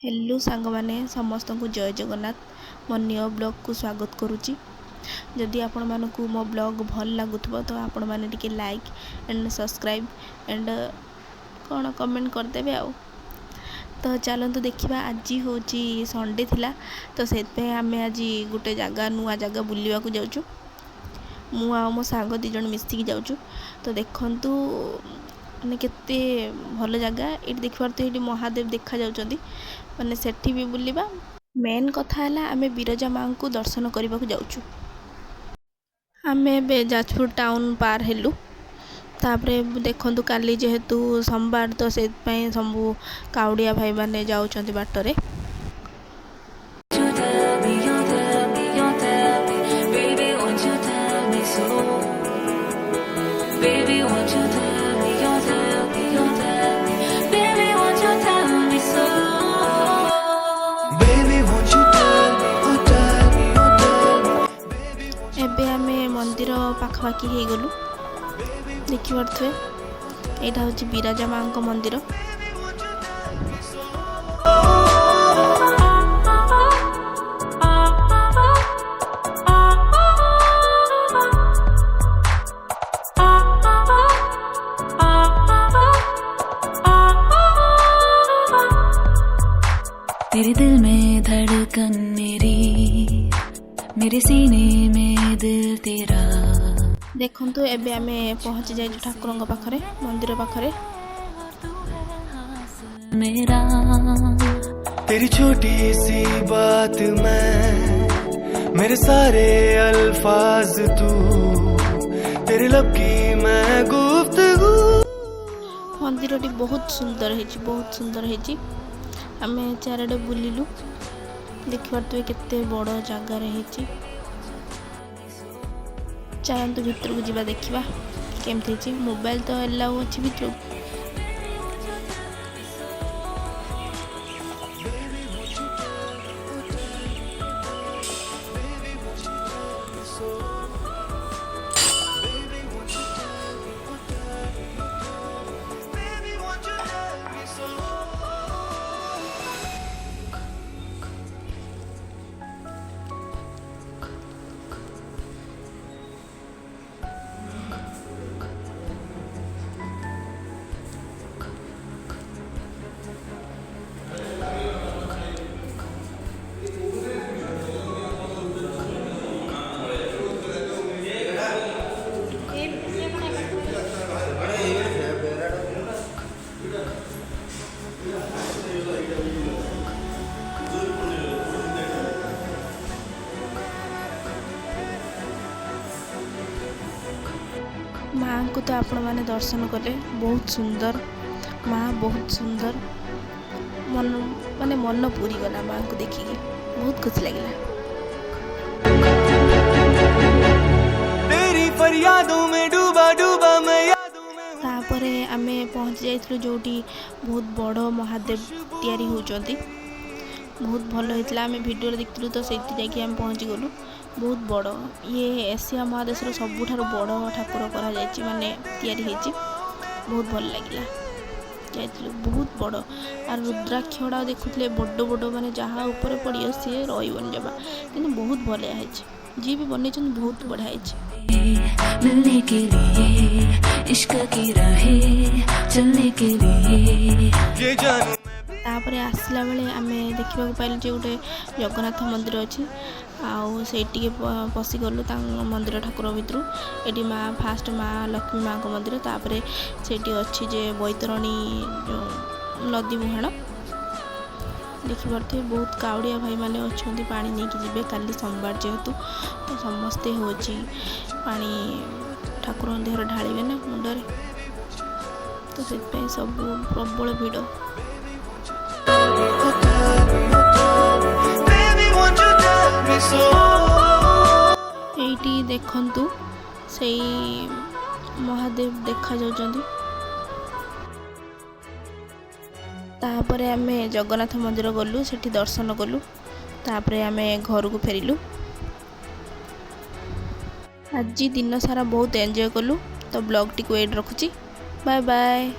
Hello सांग माने समस्त को जय जगन्नाथ मो न्यू ब्लॉग को स्वागत करुच्ची। जदि आपण मानक मो ब्लॉग भल लगुव तो आपण मैंने टिके लाइक एंड सब्सक्राइब एंड कौन कमेंट करदे आ। तो चलतु देखा आज हूँ संडे थिला तो से आम आज गोटे जगह नुआ जगह बुलवा जाऊँ मु आ मो सांग दीज मिसिकी जाऊँ। तो देखंतु माने केते भल जगह ये देखबार तो ये महादेव देखा जाउछंती माने सेठी भी बुलिबा। मेन कथा है आमे बिरजा माँ को दर्शन करने को जाऊँ। आमे जाजपुर टाउन पार हेलु तापरे देखंतु काली जेहेतु सोमवार तो से सब काउड़िया भाई माने जाउछंती बाटरे। एबे आमे मंदिर पाखापाखी हो गलु देखिपे यहाँ हूँ बिराजा माँ मंदिर। तेरे दिल में धड़कन मेरे सीने में दिल तेरा। देखंतु एबे आमे पहुंची जाई ठाकुरंग पाखरे मंदिर पाखरे। मेरा तेरी छोटी सी बात मैं मेरे सारे अल्फाज तू तेरे लब की मैं गुफ्तगू। मंदिर बहुत सुंदर है बहुत सुंदर है। आमे चारडे बुलिलु देखिबार तो केते बड़ जगह रही। चलतु भितर को जीवा देखा केमती मोबाइल तो एलाउ अच्छी भितर। माँ को तो आपण मैंने दर्शन कले बहुत सुंदर माँ बहुत सुंदर मन माने मन पूरी गला माँ को देखिए बहुत खुशी लगे। तेरी फरियादों में डूबा डूबा मैं यादों में तापरे आमे पहुँची जाइथिलु जोटी बहुत बड़ महादेव तैयारी होचंती बहुत भल होइतला। आमे वीडियो देखिलु तो सेठी जाके आमे पहुँची गलु बहुत बड़ ये एशिया महादेश सबुठार बड़ ठाकुर करा जायछि माने तैयारी होइछि बहुत भल लागिला। जाइथिलु बहुत बड़ आर रुद्राक्षड़ा देखुतले बड़ बड़ माने जहाँ ऊपर पड़ियो सी रहीबन जबा किंतु बहुत भल होइछि जी भी बनै छन बहुत बढ़िया होइछि। मिलने के लिए इश्क की राहें चलने के लिए ये जानू तापर आसला बेले आमे देखा पाइलु जे गोटे जगन्नाथ मंदिर अच्छी आउ से पशि गलु मंदिर ठाकुर भितर। ये माँ फास्ट माँ लक्ष्मी माँ को मंदिर तापर से अच्छी जे बैतरणी नदी मुहाण देखिपे बहुत काउड़िया भाई माने अच्छा पानी नहीं कि काली सोमवार जेहेतु तो समस्ते हूँ पानी ठाकुर देहर ढालिबे ना मुंडरे तो से सब प्रबल भिड़। एटी देखंतु से महादेव देखा जाउछंती। तापरे आमे जगन्नाथ मंदिर गलु सेठी दर्शन कलु तापरे आमे घर को फेरिलु। आज दिन सारा बहुत एंजॉय कलु। तो ब्लॉग टी को एड रखुची। Bye bye.